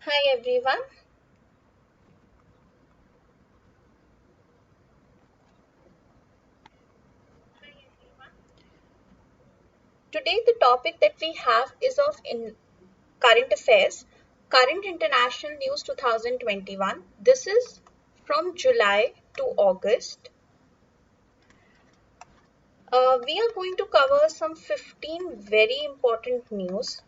Hi everyone. Today the topic that we have is of in current affairs, current international news 2021. This is from July to August. We are going to cover some 15 very important news.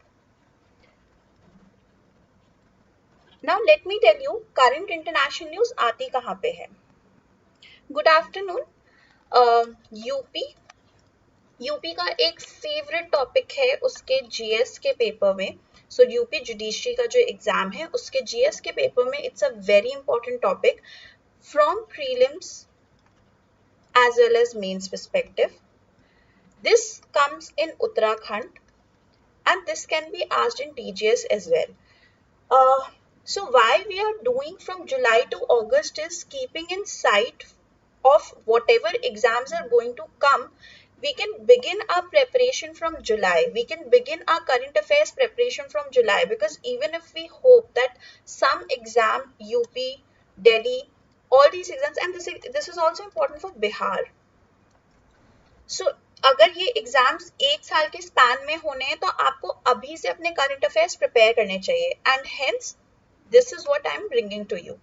Now let me tell you current international news आती कहाँ पे है. Good afternoon. UP UP का एक favourite topic है उसके GS के paper में. सो यूपी जुडिशरी का जो एग्जाम है उसके जीएस के पेपर में it's a very important topic from prelims as well as mains perspective. This comes in Uttarakhand and this can be asked in TGS as well. So why we are doing from July to August is keeping in sight of whatever exams are going to come. We can begin our preparation from July. We can begin our current affairs preparation from July, because even if we hope that some exam, UP, Delhi, all these exams, and this is also important for Bihar. So अगर ये exams एक साल के span में होने हैं तो आपको अभी से अपने करंट अफेयर्स प्रिपेयर करने चाहिए, and hence this is what I am bringing to you.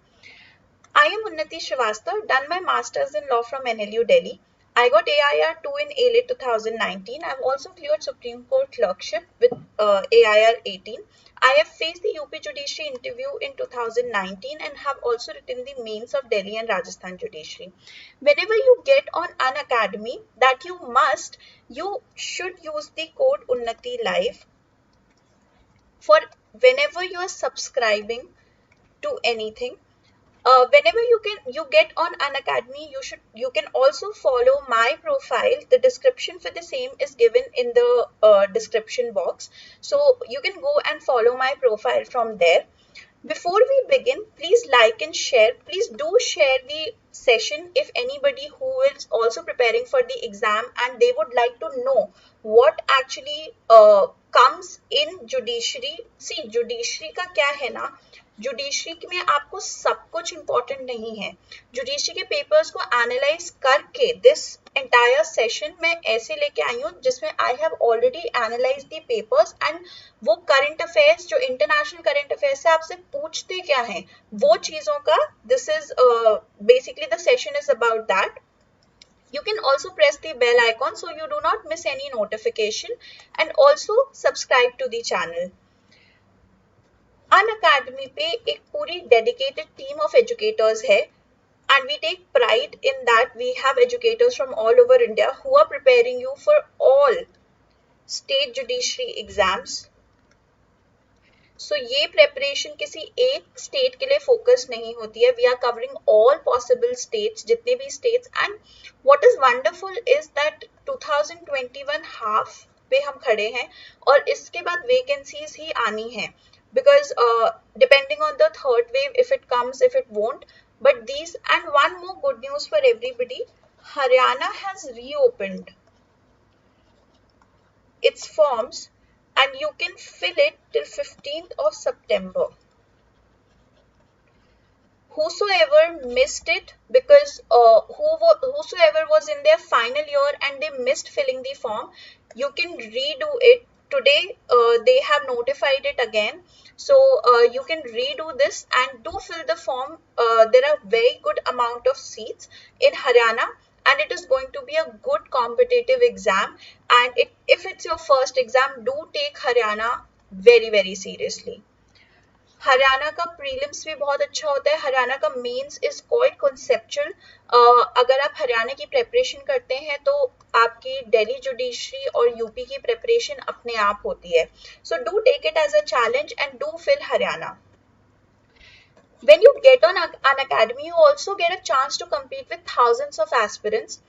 I am Unnati Srivastava, done my Masters in Law from NLU Delhi. I got AIR 2 in ALIT 2019. I've also cleared Supreme Court clerkship with AIR 18. I have faced the UP Judiciary interview in 2019 and have also written the mains of Delhi and Rajasthan Judiciary. Whenever you get on Unacademy, that you should use the code UNNATILIVE for whenever you are subscribing to anything. Whenever you get on Unacademy, you can also follow my profile. The description for the same is given in the description box, so you can go and follow my profile from there. Before we begin, please like and share. Please do share the session if anybody who is also preparing for the exam and they would like to know what actually comes in judiciary. See, judiciary का क्या है ना, judiciary में आपको सब कुछ important नहीं है. जुडिशरी के पेपर्स को एनालाइज करके दिस एंटायर सेशन मैं ऐसे लेके आई हूँ जिसमें I have already analyse the papers, and वो करंट अफेयर्स जो इंटरनेशनल करंट अफेयर्स से आपसे पूछते क्या हैं वो चीजों का this is basically the session is about that. You can also press the bell icon so you do not miss any notification, and also subscribe to the channel. Unacademy पे एक पूरी dedicated team of educators है, and we take pride in that we have educators from all over India who are preparing you for all state judiciary exams. So ये preparation किसी एक state के लिए focus नहीं होती है. We are covering all possible states, जितने भी states, and what is wonderful is that 2021 half पे हम खड़े हैं और इसके बाद vacancies ही आनी है. Because depending on the third wave, if it comes, if it won't, but these, and one more good news for everybody, Haryana has reopened its forms and you can fill it till 15th of September. Whosoever missed it, because whosoever was in their final year and they missed filling the form, you can redo it. Today they have notified it again, so you can redo this and do fill the form. There are very good amount of seats in Haryana and it is going to be a good competitive exam, and if it's your first exam, do take Haryana very very seriously. Haryana का prelims भी बहुत अच्छा होता है. हरियाणा का mains is quite conceptual. अगर आप हरियाणा की प्रेपरेशन करते हैं तो आपकी दिल्ली जुडिशरी और यूपी की प्रेपरेशन अपने आप होती है. So do take it as a challenge and do fill Haryana. When you get on Unacademy, you also get a chance to compete with thousands of aspirants.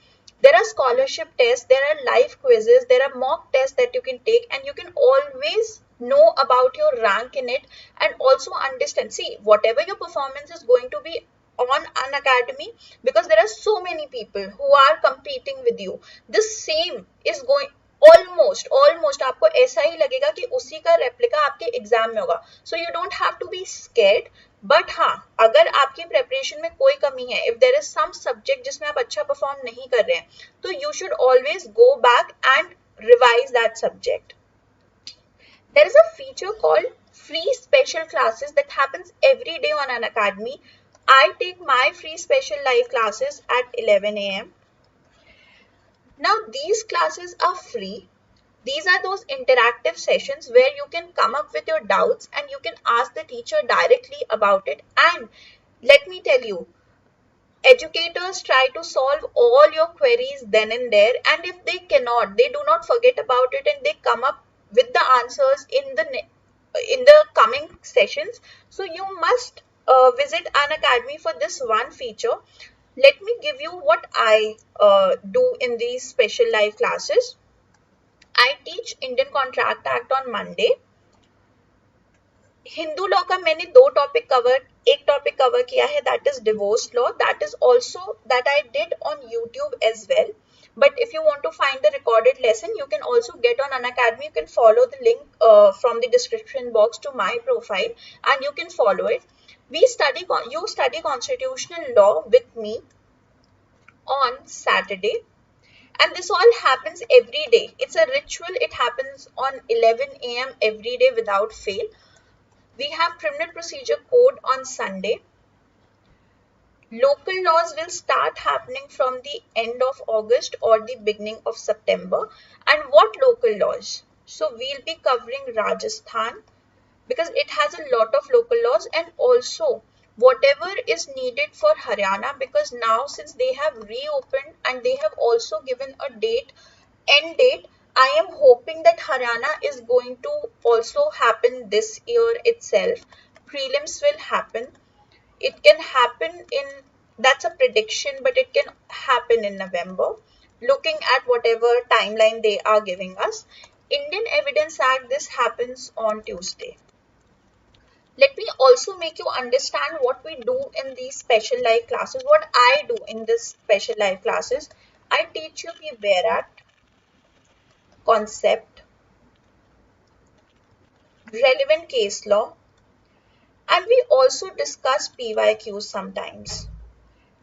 There are scholarship tests, there are live quizzes, there are mock tests that you can take, and you can always know about your rank in it and also understand. See, whatever your performance is going to be on Unacademy, because there are so many people who are competing with you. The same is going, almost आपको ऐसा ही लगेगा कि उसी का replica आपके exam में होगा. So you don't have to be scared. But हाँ, अगर आपकी प्रेपरेशन में कोई कमी है, if there is some subject जिसमें आप अच्छा परफॉर्म नहीं कर रहे हैं, तो you should always go back and revise that subject. There is a feature called free special classes that happens every day on Unacademy. I take my free special live classes at 11 a.m. Now these classes are free. These are those interactive sessions where you can come up with your doubts and you can ask the teacher directly about it. And let me tell you, educators try to solve all your queries then and there, and if they cannot, they do not forget about it and they come up with the answers in the coming sessions. So you must visit Unacademy for this one feature. Let me give you what I do in these special live classes. I teach Indian Contract Act on Monday. Hindu law का मैंने 2 topic cover, एक topic cover किया है, that is divorce law. That is also that I did on YouTube as well. But if you want to find the recorded lesson, you can also get on Unacademy. You can follow the link from the description box to my profile and you can follow it. You study constitutional law with me on Saturday. And this all happens every day. It's a ritual. It happens on 11 a.m. every day without fail. We have criminal procedure code on Sunday. Local laws will start happening from the end of August or the beginning of September. And what local laws? So we'll be covering Rajasthan because it has a lot of local laws, and also whatever is needed for Haryana, because now since they have reopened and they have also given a end date, I am hoping that Haryana is going to also happen this year itself. Prelims will happen. It can happen that's a prediction, but it can happen in November, looking at whatever timeline they are giving us. Indian Evidence Act, this happens on Tuesday. Let me also make you understand what we do in these special live classes, what I do in this special live classes. I teach you the WARE Act, concept, relevant case law, and we also discuss PYQs sometimes.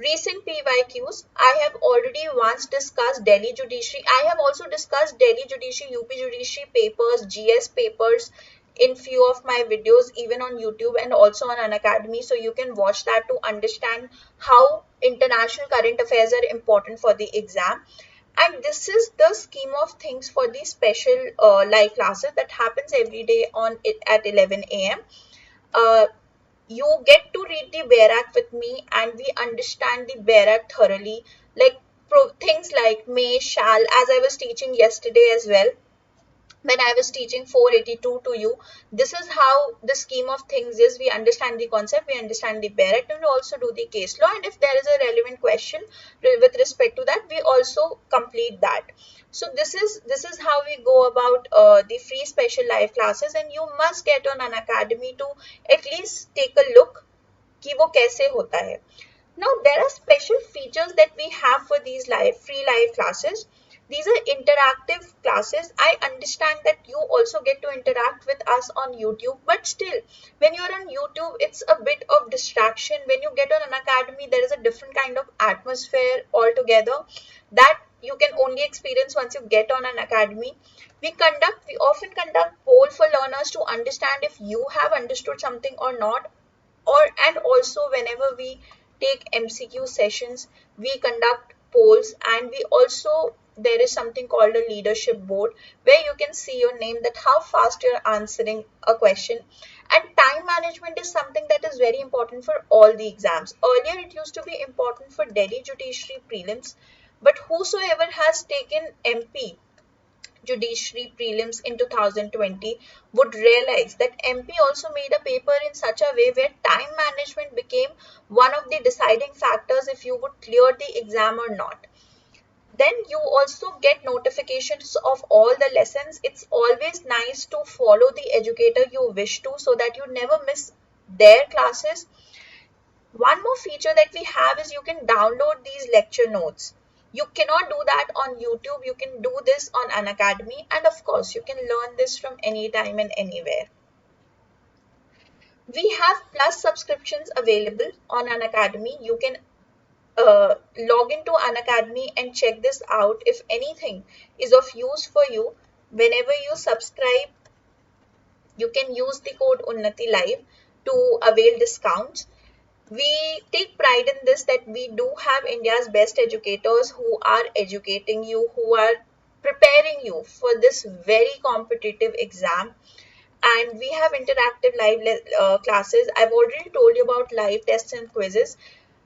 Recent PYQs, I have already once discussed Delhi Judiciary. I have also discussed Delhi Judiciary, UP Judiciary papers, GS papers in few of my videos, even on YouTube and also on Unacademy. So you can watch that to understand how international current affairs are important for the exam. And this is the scheme of things for the special live classes that happens every day at 11 a.m. You get to read the WARE Act with me and we understand the WARE Act thoroughly, like things like may, shall, as I was teaching yesterday as well. When I was teaching 482 to you, this is how the scheme of things is. We understand the concept, we understand the WARE Act, and we also do the case law, and if there is a relevant question with respect to that, we also complete that. So this is how we go about the free special live classes, and you must get on Unacademy to at least take a look कि वो कैसे होता है. Now there are special features that we have for these free live classes. These are interactive classes. I understand that you also get to interact with us on YouTube, but still, when you're on YouTube, it's a bit of distraction. When you get on Unacademy, there is a different kind of atmosphere altogether that you can only experience once you get on Unacademy. We often conduct poll for learners to understand if you have understood something or not. And also whenever we take MCQ sessions, we conduct polls, and we also, there is something called a leadership board where you can see your name, that how fast you're answering a question. And time management is something that is very important for all the exams. Earlier it used to be important for Delhi Judiciary prelims, but whosoever has taken MP Judiciary prelims in 2020 would realize that MP also made a paper in such a way where time management became one of the deciding factors if you would clear the exam or not. Then you also get notifications of all the lessons. It's always nice to follow the educator you wish to so that you never miss their classes. One more feature that we have is you can download these lecture notes. You cannot do that on YouTube. You can do this on Unacademy, and of course, you can learn this from anytime and anywhere. We have Plus subscriptions available on Unacademy. You can log into Unacademy and check this out. If anything is of use for you, whenever you subscribe, you can use the code UNNATILIVE to avail discounts. We take pride in this, that we do have India's best educators who are educating you, who are preparing you for this very competitive exam. And we have interactive live classes. I've already told you about live tests and quizzes.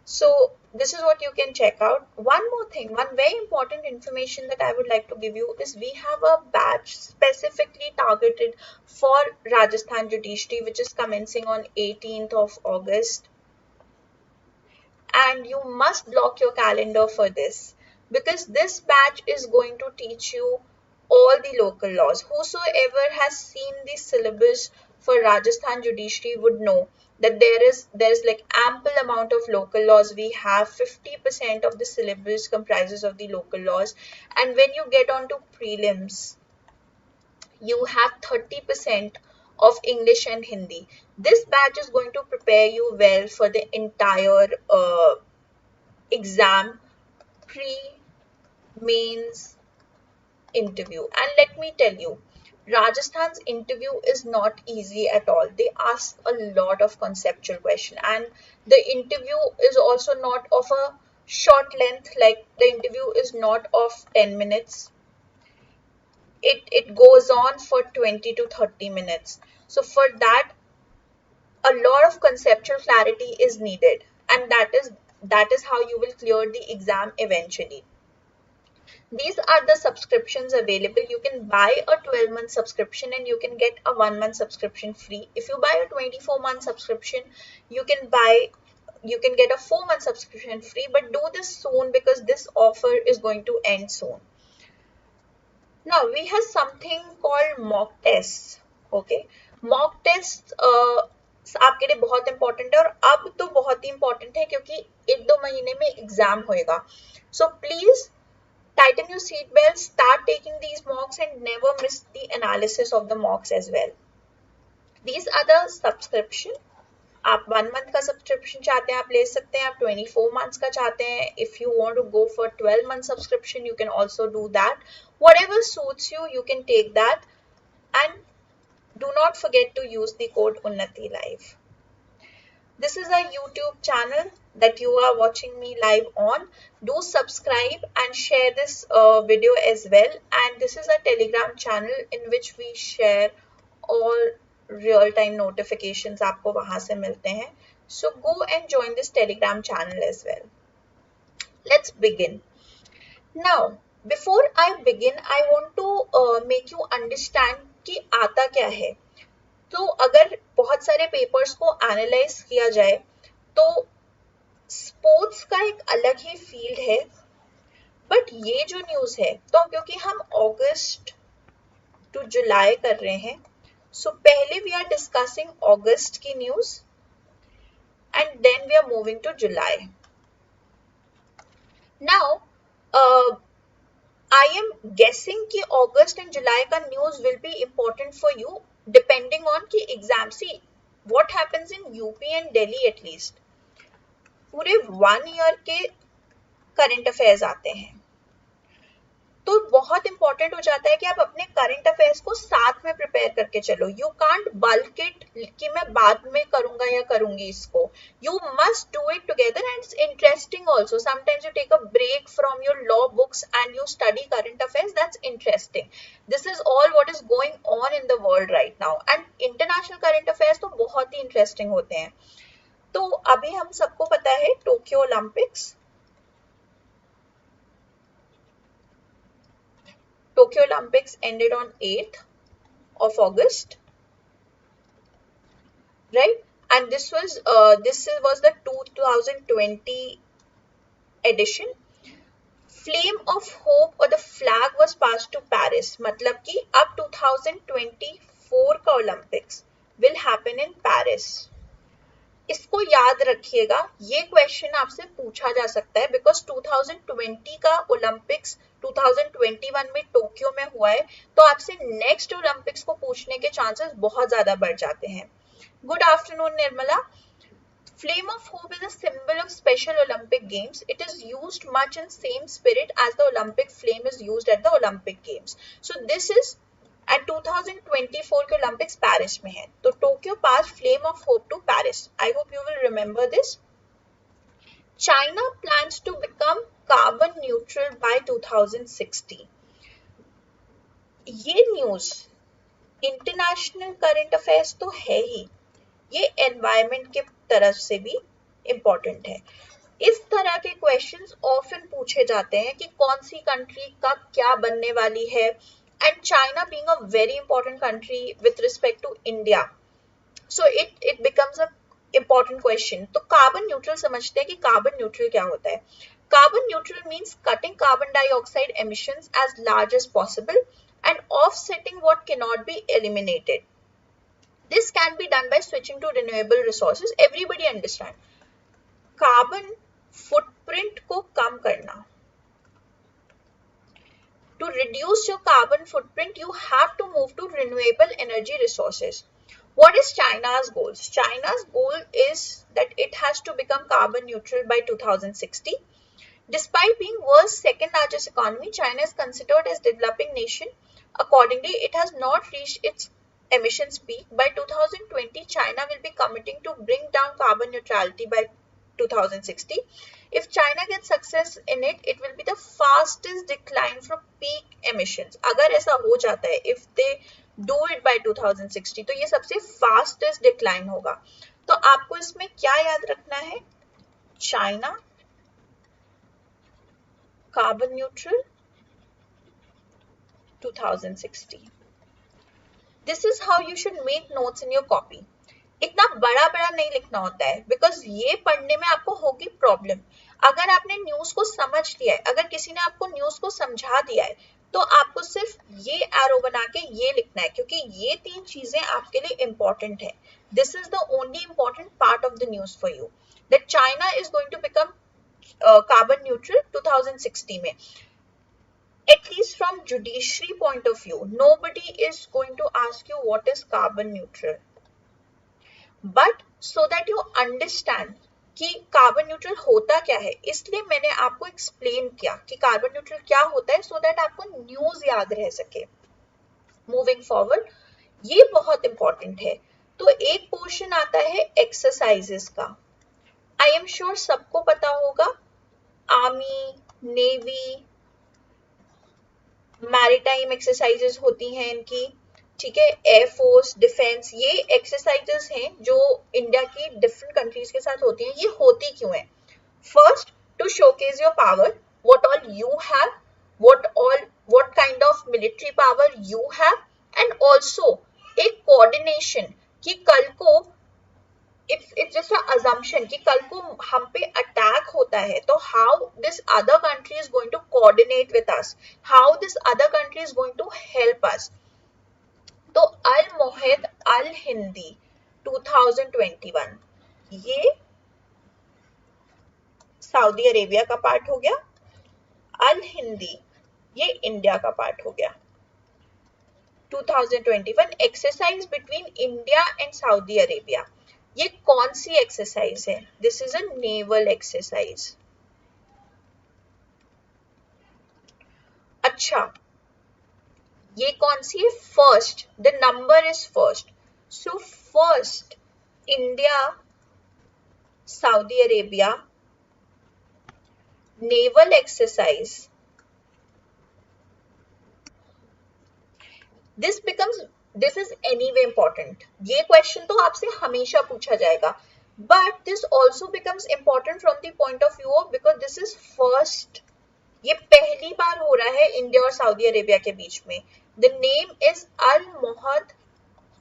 So this is what you can check out. One more thing, one very important information that I would like to give you is we have a batch specifically targeted for Rajasthan Judiciary, which is commencing on 18th of August. And you must block your calendar for this, because this batch is going to teach you all the local laws. Whosoever has seen the syllabus for Rajasthan Judiciary would know that there's like ample amount of local laws. We have 50% of the syllabus comprises of the local laws, and when you get onto prelims, you have 30% of English and Hindi. This batch is going to prepare you well for the entire exam, pre-mains interview. And let me tell you, Rajasthan's interview is not easy at all. They ask a lot of conceptual question, and the interview is also not of a short length. Like, the interview is not of 10 minutes. It goes on for 20 to 30 minutes. So for that, a lot of conceptual clarity is needed, and that is how you will clear the exam eventually. These are the subscriptions available. You can buy a 12-month subscription and you can get a 1-month subscription free. If you buy a 24-month subscription, you can get a 4-month subscription free, but do this soon because this offer is going to end soon. Now we have something called mock tests. Okay, mock tests आपके लिए बहुत important है, और अब तो बहुत ही important है क्योंकि 1-2 महीने में एग्जाम होएगा. So please tighten your seat belts, start taking these mocks, and never miss the analysis of the mocks as well. These are the subscription. आप 1 month का सब्सक्रिप्शन चाहते हैं आप ले सकते हैं, आप 24 months का चाहते हैं, if you want to go for 12-month subscription, you can also do that. Whatever suits you, you can take that, and do not forget to use the code UNNATILIVE. This is a YouTube channel that you are watching me live on. Do subscribe and share this video as well, and this is a Telegram channel in which we share all real-time notifications. आपको वहां से मिलते हैं. So go and join this Telegram channel as well. Let's begin. Now, before I begin, I want to make you understand कि आता क्या है. तो अगर बहुत सारे पेपर्स को एनालाइज किया जाए तो स्पोर्ट्स का एक अलग ही फील्ड है, बट ये जो न्यूज़ है, तो क्योंकि हम अगस्त टू जुलाई कर रहे हैं, so पहले we are discussing August की news and then we are moving to July. Now, I am guessing कि August and July का news will be important for you depending on कि exam. See, what happens in UP and Delhi at least, पूरे 1 year के current affairs आते हैं, तो बहुत important हो जाता है कि आप अपने करंट अफेयर्स को साथ में प्रिपेयर करके चलो. यू कांट बल्क इट कि मैं बाद में करूंगा या करूंगी इसको. You must do it together, and it's interesting also. Sometimes you take a break from your law books and you study current affairs. That's interesting. This is all what is going on in the world right now, and international current affairs तो बहुत ही interesting होते हैं. तो अभी हम सबको पता है Tokyo Olympics. Tokyo Olympics ended on 8th of August, right? And this was the 2020 edition. Flame of Hope or the flag was passed to Paris. मतलब कि अब 2024 का Olympics will happen in Paris. इसको याद रखिएगा, ये क्वेश्चन आपसे पूछा जा सकता है बिकॉज 2020 का ओलंपिक्स 2021 में टोक्यो में हुआ है, तो आपसे नेक्स्ट ओलंपिक्स को पूछने के चांसेस बहुत ज्यादा बढ़ जाते हैं। Good afternoon Nirmala. Flame of Hope is a symbol of Special Olympic Games. It is used much in same spirit as the Olympic flame is used at the Olympic Games. So this is at 2024 के Olympics Paris में है, तो Tokyo passed Flame of Hope to Paris. I hope you will remember this. China plans to become carbon neutral by 2060. ये news international current affairs तो है ही, ये environment के तरफ से भी इम्पोर्टेंट है। इस तरह के क्वेश्चंस ऑफन पूछे जाते हैं कि कौन सी कंट्री कब क्या बनने वाली है, and China being a very important country with respect to India, so it becomes a important question. तो कार्बन न्यूट्रल समझते हैं कि कार्बन न्यूट्रल क्या होता है। Carbon neutral means cutting carbon dioxide emissions as large as possible and offsetting what cannot be eliminated. This can be done by switching to renewable resources. Everybody understand. Carbon footprint को कम करना. To reduce your carbon footprint, you have to move to renewable energy resources. What is China's goals? China's goal is that it has to become carbon neutral by 2060. Despite being world's second largest economy, China is considered as developing nation. Accordingly, it has not reached its emissions peak. By 2020, China will be committing to bring down carbon neutrality by 2060. If China gets success in it, it will be the fastest decline from peak emissions. अगर ऐसा हो जाता है, if they do it by 2060, तो ये सबसे fastest decline होगा। तो आपको इसमें क्या याद रखना है? China carbon neutral 2060. This is how you should make notes in your copy. इतना बड़ा बड़ा नहीं लिखना होता है बिकॉज ये पढ़ने में आपको होगी प्रॉब्लम। अगर आपने न्यूज को समझ लिया है, अगर किसी ने आपको न्यूज को समझा दिया है, तो आपको सिर्फ ये एरो बना के ये लिखना है, क्योंकि ये तीन चीजें आपके लिए इंपॉर्टेंट है। This is the only important part of the news for you, that China is going to become carbon neutral 2060 में। At least from judiciary point of view, nobody is going to ask you what is carbon neutral. But so that you understand कि carbon neutral होता क्या है, इसलिए मैंने आपको explain किया कि कार्बन न्यूट्रल क्या होता है, सो दैट आपको न्यूज याद रह सके। मूविंग फॉरवर्ड, ये बहुत इंपॉर्टेंट है। तो एक पोर्शन आता है एक्सरसाइजेस का। आई एम श्योर सबको पता होगा, आर्मी, नेवी, मैरीटाइम एक्सरसाइजेस होती हैं इनकी, ठीक है, एयरफोर्स, डिफेंस, ये एक्सरसाइजेस हैं जो इंडिया की डिफरेंट कंट्रीज के साथ होती हैं। ये होती क्यों है? First, to showcase your power, what all you have, what kind of military power you have, and also एक कोऑर्डिनेशन कि कल को it's just an assumption कि कल को हम पे अटैक होता है, तो how this other country is going to coordinate with us, how this other country is going to help us. तो अल मोहिद अल हिंदी 2021, ये सऊदी अरेबिया का पार्ट हो गया, अल हिंदी ये इंडिया का पार्ट हो गया। 2021 exercise between India and Saudi Arabia, ये कौन सी एक्सरसाइज है? This is a naval exercise. अच्छा, ये कौन सी है? First, the number is first, so first India Saudi Arabia naval exercise, this is anyway important. ये क्वेश्चन तो आपसे हमेशा पूछा जाएगा, but this also becomes important from the point of view of, because this is first, ये पहली बार हो रहा है इंडिया और सऊदी अरेबिया के बीच में। The name is Al Mohed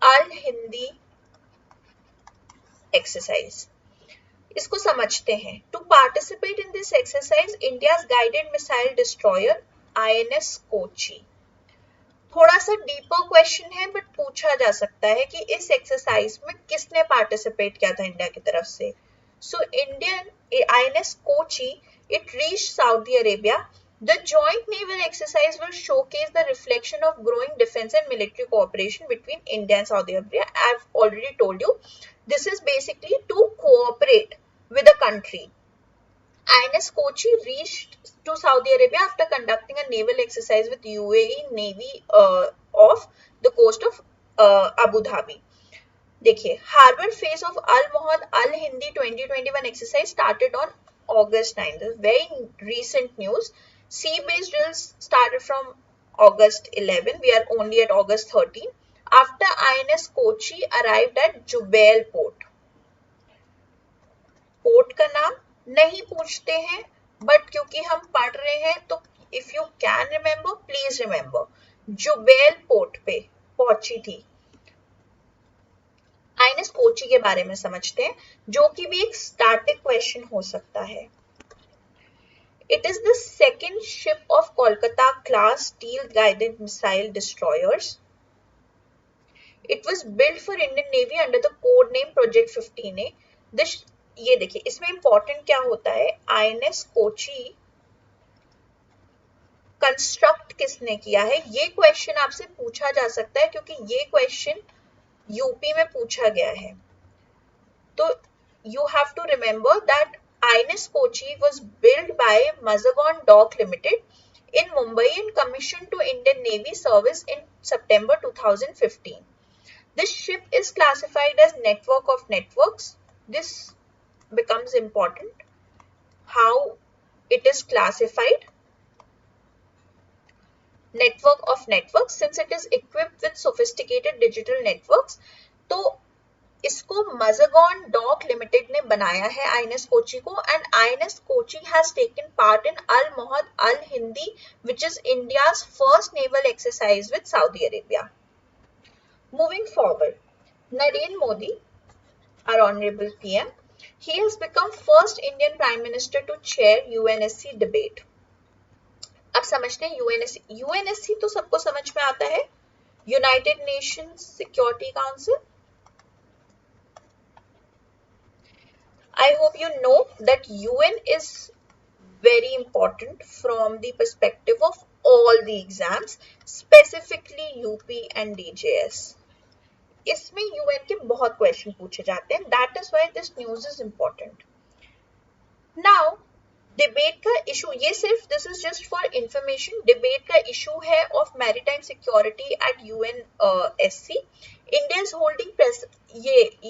Al Hindi exercise. इसको समझते हैं। To participate in this exercise, India's guided missile destroyer INS Kochi थोड़ा सा डीपर क्वेश्चन है बट पूछा जा सकता है कि इस एक्सरसाइज में किसने पार्टिसिपेट किया था इंडिया की तरफ से। So Indian INS Kochi it reached Saudi Arabia. The joint naval exercise will showcase the reflection of growing defense and military cooperation between India and Saudi Arabia. I've already told you, this is basically to cooperate with a country. INS Kochi reached to Saudi Arabia after conducting a naval exercise with UAE Navy off the coast of Abu Dhabi. देखिए, harbour phase of Al Mohed Al Hindi 2021 exercise started on August 9th. This is very recent news. Sea-based drills started from August 11. We are only at August 13. After INS Kochi arrived at Jubail Port. Port का नाम नहीं पूछते हैं but क्योंकि हम पढ़ रहे हैं तो if you can remember please remember, Jubail port पे पहुंची थी। आईएनएस कोची के बारे में समझते हैं जो कि भी एक स्टैटिक क्वेश्चन हो सकता है। It is the second ship of Kolkata class steel guided missile destroyers. It was built for Indian Navy under the code name Project 15A. This ये देखिए इसमें इंपॉर्टेंट क्या होता है, आईएनएस कोची कंस्ट्रक्ट किसने किया है, ये क्वेश्चन आपसे पूछा जा सकता है क्योंकि ये क्वेश्चन यूपी में पूछा गया है। तो you have to remember that INS Kochi was built by Mazagon Dock Limited in Mumbai and commissioned to Indian Navy service in September 2015. This ship is classified as network of networks. This becomes important. How it is classified? Network of networks, since it is equipped with sophisticated digital networks. तो इसको मज़ागॉन dock limited ने बनाया है INS Kochi को, and INS Kochi has taken part in Al Mohed Al Hindi which is India's first naval exercise with Saudi Arabia. Moving forward, Narendra Modi, our honorable PM, he has become first Indian Prime Minister to chair UNSC debate. अब समझते हैं UNSC तो सबको समझ में आता है, United Nations security council. I hope you know that UN is very important from the perspective of all the exams, specifically UP and DJS. इसमें UN के बहुत क्वेश्चन पूछे जाते हैं, that is why this news is important. Now, debate का issue, ये सिर्फ this is just for information, debate का इशू है of maritime security eight UNSC. India is holding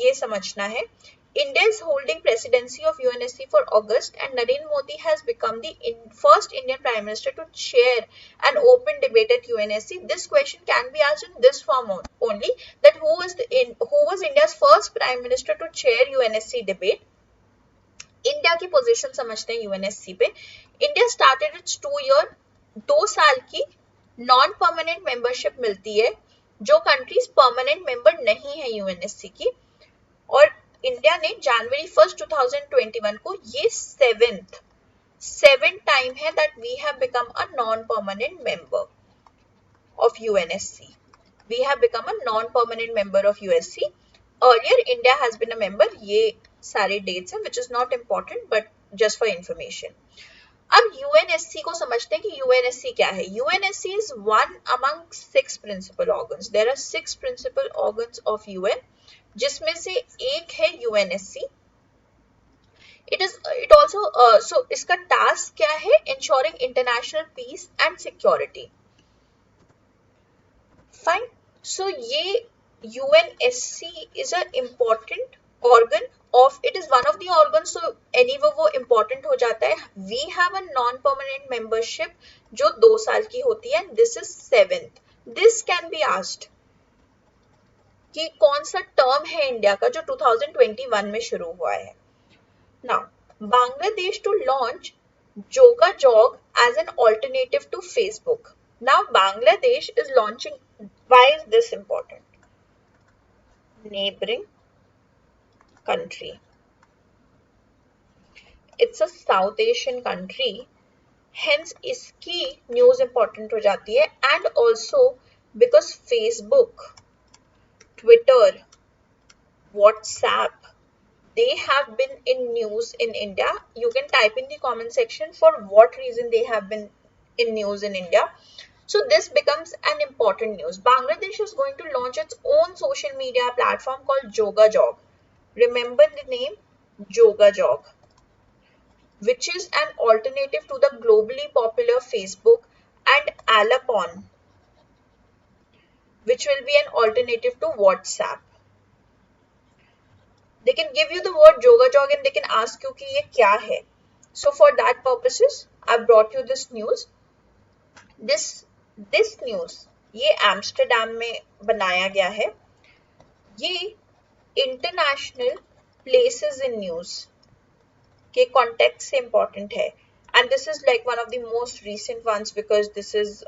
ये समझना है, India is holding presidency of UNSC for August and Narendra Modi has become the first Indian Prime Minister to chair an open debate at UNSC. This question can be asked in this form only, that who was India's first Prime Minister to chair UNSC debate. India की position समझते हैं UNSC पे। India started it's 2 year 2 साल की non permanent membership मिलती है जो countries permanent member नहीं है यूएनएससी की, और इंडिया ने जनवरी 1st 2021 को ये सेवेंथ टाइम है that we have become a non permanent member of UNSC. We have become a non permanent member of USC. Earlier India has been a member. ये सारे डेट्स हैं which is not important but just for information. अब UNSC को समझते हैं कि UNSC क्या है। UNSC is one among 6 principal organs. There are 6 principal organs of UN, जिसमें से एक है यूएनएससी। इट ऑल्सो सो इसका टास्क क्या है, ensuring international peace and security. Fine, so ये UNSC is a important organ of, it is one of the organs, so anyway वो important हो जाता है। We have a non-permanent membership जो 2 साल की होती है, this is 7th. This can be asked कि कौन सा टर्म है इंडिया का जो 2021 में शुरू हुआ है। Now, Bangladesh to launch Jog as an alternative to Facebook. Now, Bangladesh is launching, why is this important? Neighboring country. It's a South Asian country, hence इसकी न्यूज इंपॉर्टेंट हो जाती है। And also because Facebook, Twitter, WhatsApp, they have been in news in India. You can type in the comment section for what reason they have been in news in India. So this becomes an important news. Bangladesh is going to launch its own social media platform called JogaJog. Remember the name JogaJog, which is an alternative to the globally popular Facebook, and LL.M, which will be an alternative to WhatsApp. They can give you the word JogaJog and they can ask you कि ये क्या है. So for that purposes, I brought you this news. This news ये Amsterdam में बनाया गया है. ये इंटरनेशनल प्लेसेस इन न्यूज के कॉन्टेक्स्ट से इम्पोर्टेंट है. And this is like one of the most recent ones because this is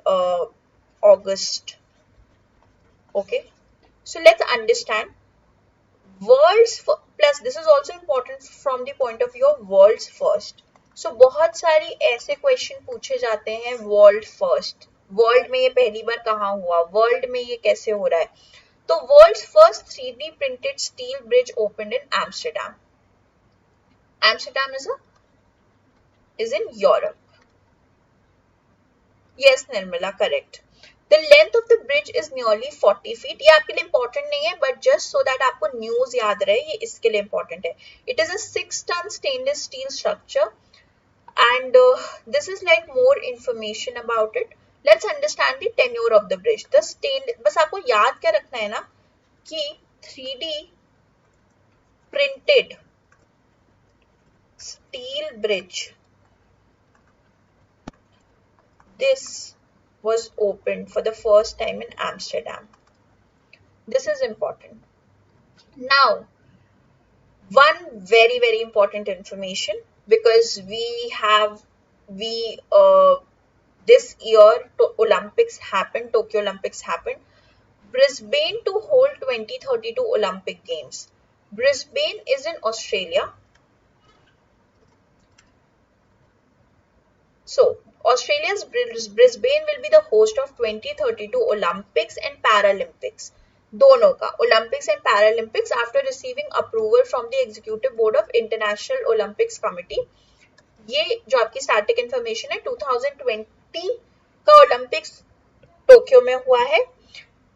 August. Okay, so let's understand. World's plus this is also important from the point of view of world's first. So बहुत सारी ऐसे question पूछे जाते हैं world first. World में ये पहली बार कहाँ हुआ, वर्ल्ड में ये कैसे हो रहा है. तो world's first 3D printed steel bridge opened in Amsterdam. Amsterdam is in Europe. Yes, Nirmala, correct. The length of the bridge is nearly 40 feet. ये आपके लिए important नहीं है, but just so that आपको news याद रहे, ये इसके लिए important है. It is a 6-ton stainless steel structure, and this is like more information about it. Let's understand the tenure of the bridge. The stainless, बस आपको याद क्या रखना है ना कि 3D printed steel bridge. This was opened for the first time in Amsterdam. This is important. Now, one very, very important information, because this year Olympics happened, Tokyo Olympics happened. Brisbane to hold 2032 Olympic Games. Brisbane is in Australia. So, Australia's Brisbane will be the host of 2032 Olympics and Paralympics. दोनों का Olympics and Paralympics after receiving approval from the Executive Board of International Olympics Committee. ये जो आपकी static information है 2020 का Olympics Tokyo में हुआ है.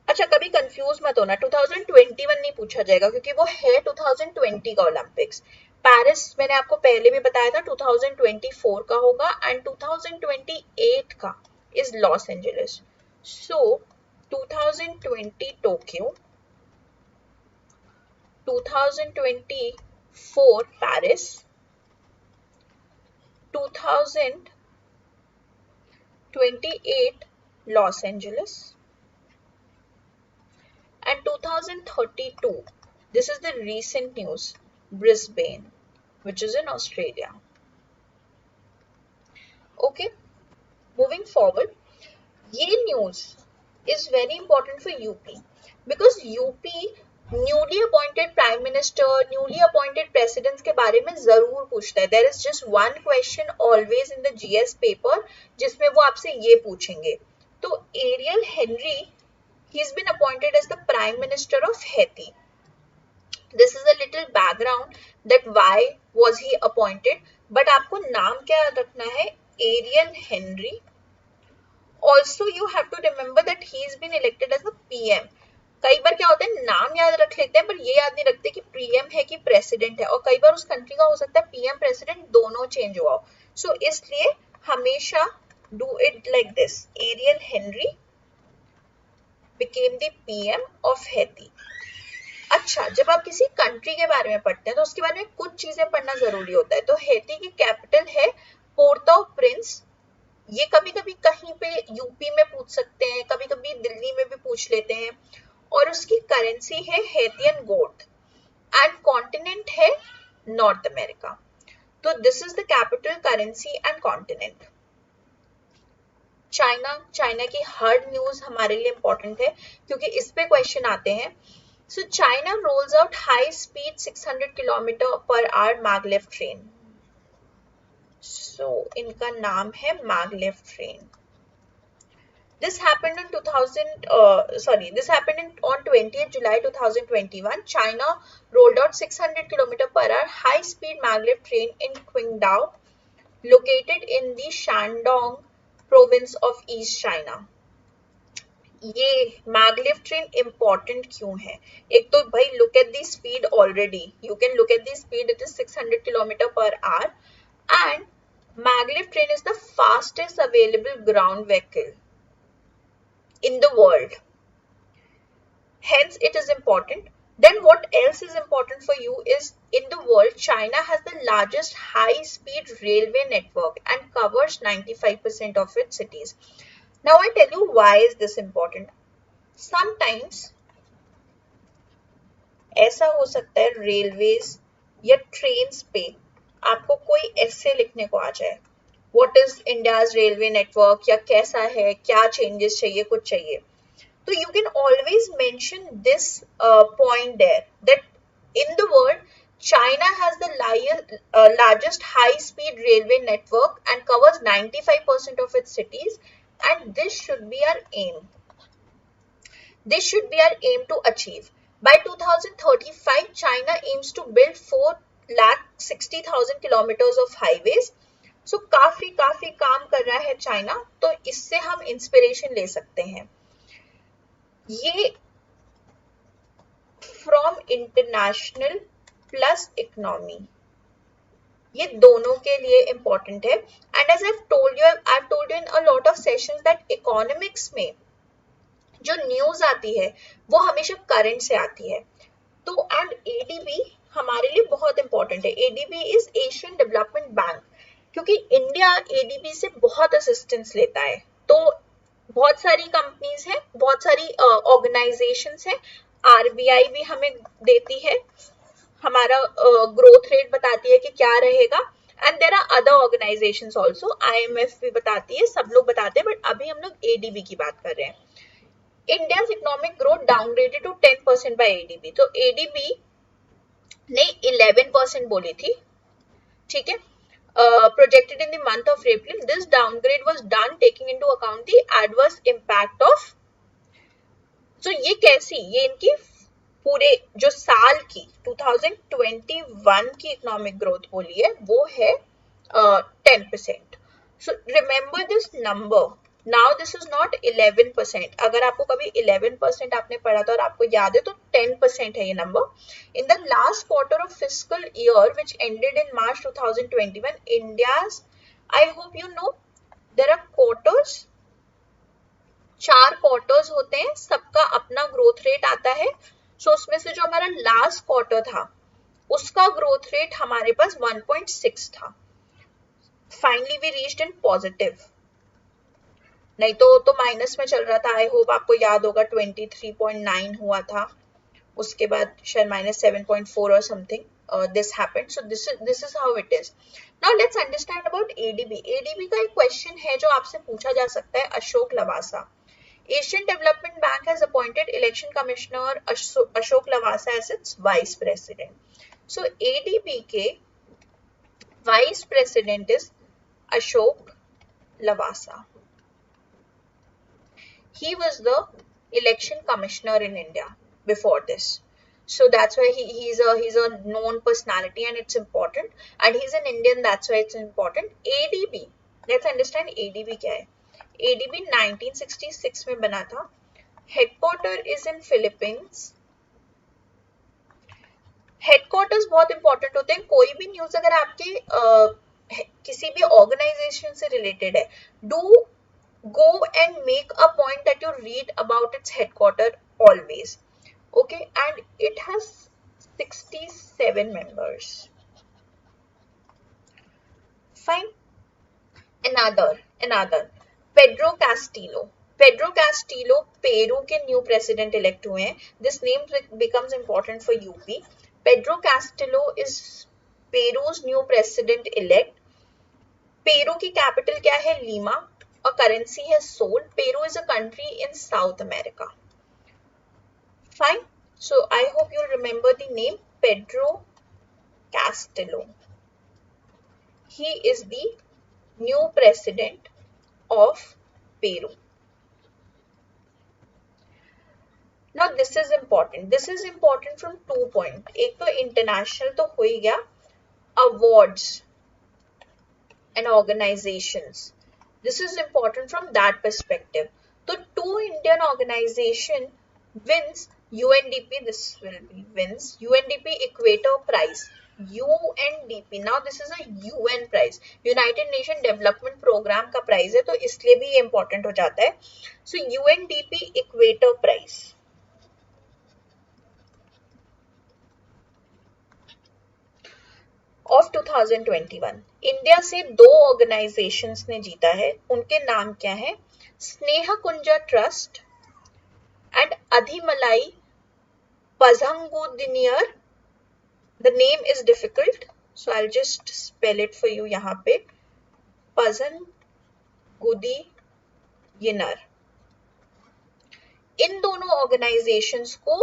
अच्छा, कभी कंफ्यूज मत होना, 2021 नहीं पूछा जाएगा क्योंकि वो है 2020 का ओलंपिक्स. पेरिस मैंने आपको पहले भी बताया था 2024 का होगा, एंड 2028 का is Los Angeles. So 2020 Tokyo, 2024 Paris, 2028 Los Angeles, and 2032, this is the recent news, Brisbane, which is in Australia. Okay, moving forward, ये news is very important for UP because UP newly appointed prime minister, newly appointed presidents के बारे में जरूर पूछता है. There is just one question always in the GS paper जिसमें वो आपसे ये पूछेंगे. तो aerial Henry, he's been appointed as the Prime Minister of Haiti. This is a little background that why was he appointed. But आपको नाम क्या याद रखना है? Ariel Henry. Also, you have to remember that he's been elected as the PM. कई बार क्या होता है, नाम याद रख लेते हैं पर ये याद नहीं रखते कि PM है कि प्रेसिडेंट है, और कई बार उस कंट्री का हो सकता है PM प्रेसिडेंट दोनों चेंज हुआ हो. सो इसलिए हमेशा do it like this. Ariel Henry became the PM of Haiti. अच्छा, जब आप किसी कंट्री के बारे में पढ़ते हैं तो उसके बारे में कुछ चीजें पढ़ना जरूरी होता है. तो हैती की कैपिटल है पोर्ट ऑफ प्रिंस. ये कभी कभी कहीं पे यूपी में पूछ सकते हैं, कभी कभी दिल्ली में भी पूछ लेते हैं. और उसकी करेंसी है हैतियन गोल्ड, एंड कॉन्टिनेंट है नॉर्थ अमेरिका. तो this is the capital, currency and continent. China की हर न्यूज हमारे लिए इंपॉर्टेंट है क्योंकि इस पे क्वेश्चन आते हैं. So China rolls out high speed 600 kilometre per hour maglev train. So इनका नाम है maglev train. This happened on 20th July 2021. China rolled out 600 km/h high-speed maglev train in Qingdao, located in the Shandong province of East China. ये maglev train important क्यों है? एक तो भाई look at the speed already. You can look at the speed. It is 600 km/h, and maglev train is the fastest available ground vehicle in the world. Hence, it is important. Then what else is important for you is, in the world, China has the largest high-speed railway network and covers 95% of its cities. Now, I tell you why is this important. Sometimes ऐसा हो सकता है railways या trains पे आपको कोई ऐसे लिखने को आ जाए, what is India's railway network, या कैसा है, क्या चेंजेस चाहिए, कुछ चाहिए, तो you can always mention this point there, that in the world China has the largest high-speed railway network and covers 95% of its cities, and this should be our aim. This should be our aim to achieve. By 2035, China aims to build 4,60,000 kilometers of highways. So काफी काम कर रहा है China, तो इससे हम inspiration ले सकते हैं. ये फ्रॉम इंटरनेशनल प्लस इकोनॉमी, ये दोनों के लिए इंपॉर्टेंट है. And as I've told you in a lot of sessions that economics में जो न्यूज आती है वो हमेशा करंट से आती है. तो एंड एडीबी हमारे लिए बहुत इंपॉर्टेंट है. ADB is Asian development bank, क्योंकि इंडिया एडीबी से बहुत असिस्टेंस लेता है. तो बहुत सारी कंपनीज हैं, बहुत सारी ऑर्गेनाइजेशंस हैं. आरबीआई भी हमें देती है, हमारा ग्रोथ रेट बताती है कि क्या रहेगा. And there are other organisations also, IMF भी बताती है, सब लोग बताते हैं, बट अभी हम लोग एडीबी की बात कर रहे हैं. India's economic growth downgraded to 10% by ADB. तो एडीबी ने 11% बोली थी, ठीक है. Projected in the month of April, this downgrade was done taking into account the adverse impact of. So ये कैसी, ये इनकी पूरे जो साल की 2021 की इकोनॉमिक ग्रोथ बोली है वो है 10%. So remember this number. Now this is not 11%. अगर आपको कभी 11% आपने पढ़ा था और आपको याद है तो 10% है ये number. In the last quarter of fiscal year which ended in March 2021, India's, I hope you know, there are quarters, 4 quarters होते हैं, सबका अपना ग्रोथ रेट आता है. सो उसमें से जो हमारा लास्ट क्वार्टर था उसका ग्रोथ रेट हमारे पास 1.6 था. Finally we reached in positive, नहीं तो माइनस में चल रहा था. आई होप आपको याद होगा 23.9 हुआ था, उसके बाद शायद -7.4 और something this happened. So this is how it is. Now let's understand about ADB. ADB का एक क्वेश्चन है जो आपसे पूछा जा सकता है. Ashok Lavasa, Asian Development Bank has appointed Election Commissioner Ashok Lavasa as its Vice President. So ADB के Vice President is Ashok Lavasa. He was the election commissioner in India before this. So that's why he's a known personality and it's important. And he's an Indian, that's why it's important. ADB, let's understand ADB क्या है. ADB 1966 में बना था. Headquarter is in Philippines. Headquarters बहुत important होते हैं. कोई भी न्यूज अगर आपके किसी भी ऑर्गेनाइजेशन से रिलेटेड है, do go and make a point that you read about its headquarter always. Okay, and it has 67 members. Fine. Another Pedro Castillo. Pedro Castillo Peru के न्यू प्रेसिडेंट इलेक्ट हुए हैं. This name becomes important for UP. Pedro Castillo is Peru's new president elect. Peru की capital क्या है? Lima. A currency है sol. Peru is a country in South America. Fine. So I hope you remember the name Pedro Castillo. He is the new president of Peru. Now this is important. This is important from 2 point. एक तो international तो हो ही गया, awards and organizations. This is important from that perspective. So 2 Indian organization wins UNDP, this will be wins UNDP Equator Prize. UNDP, now this is a UN prize, United Nation Development Program का prize है, तो इसलिए भी ये important हो जाता है. So UNDP Equator Prize of 2021 India से 2 ऑर्गेनाइजेशंस ने जीता है. उनके नाम क्या है? Sneha Kunja trust and Adimalai Pazhangudiyinar. The name is difficult, so I will just spell it for you. यहाँ पे पजंगुदियिनर. इन दोनों ऑर्गेनाइजेशंस को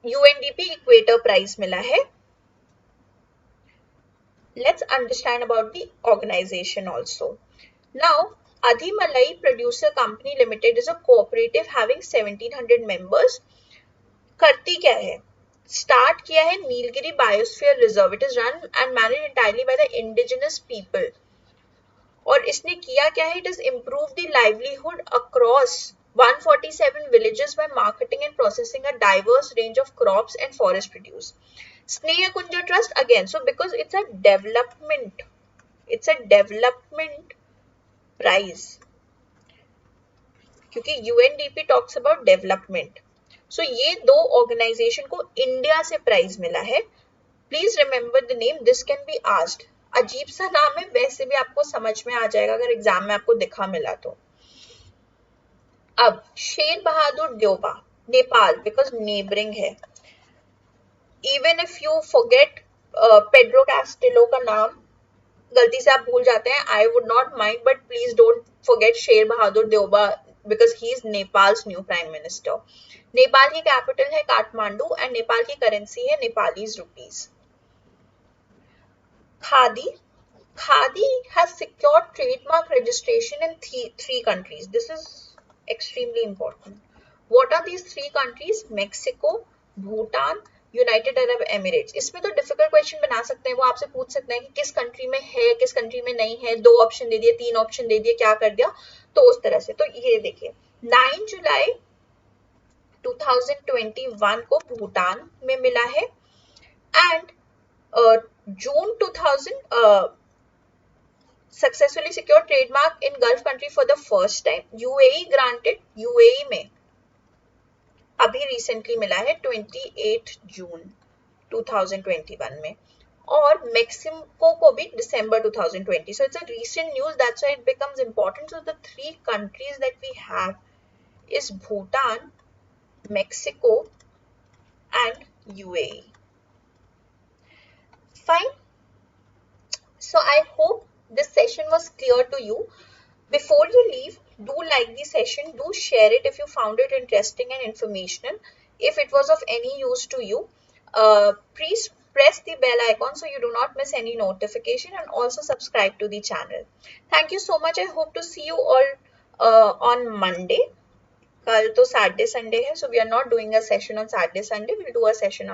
यूएनडीपी इक्वेटर प्राइज मिला है. Let's understand about the organization also. Now, Adhimalai Producer Company Limited is a cooperative having 1700 members. करती क्या है? Start किया है Nilgiri Biosphere Reserve. It is run and managed entirely by the indigenous people. और इसने किया क्या है? It has improved the livelihood across 147 villages by marketing and processing a diverse range of crops and forest produce. Sneha Kunja Trust again, so because it's a development prize, क्योंकि UNDP talks about development. So ये 2 organization को India से prize मिला है. Please remember the name. This can be asked. अजीब सा नाम है, वैसे भी आपको समझ में आ जाएगा अगर एग्जाम में आपको दिखा मिला तो. अब शेर बहादुर देवबा, नेपाल, बिकॉज नेबरिंग है. Even if you forget Pedro Castillo का नाम गलती से आप भूल जाते हैं, I would not mind, but please don't forget Sher Bahadur Deuba because he is Nepal's new prime minister. Nepal की कैपिटल है काठमांडू एंड नेपाल की करेंसी है Nepalese rupees. Khadi. Khadi has secured trademark registration in 3 countries. This is extremely important. What are these 3 countries? Mexico, Bhutan, United Arab Emirates. इसमें तो difficult question बना सकते हैं, वो आपसे पूछ सकते हैं कि किस कंट्री में है, किस कंट्री में नहीं है, 2 ऑप्शन दे दिए, 3 ऑप्शन दे दिए, क्या कर दिया, तो उस तरह से. तो ये देखिए 9 जुलाई 2021 को भूटान में मिला है and June 2000 successfully secure trademark in gulf country for the first time. UAE granted, UAE में अभी रिसेंटली मिला है 28 जून 2021 में, और मेक्सिको को भी दिसंबर 2020. So it's a recent news, that's why it becomes important. So the 3 countries that we have is Bhutan, Mexico and UAE. Fine. So I hope this session was clear to you. Before you leave, do like the session, do share it if you found it interesting and informational. If it was of any use to you, please press the bell icon so you do not miss any notification, and also subscribe to the channel. Thank you so much. I hope to see you all on Monday. कल तो Saturday Sunday है, so we are not doing a session on Saturday Sunday. We'll do a session on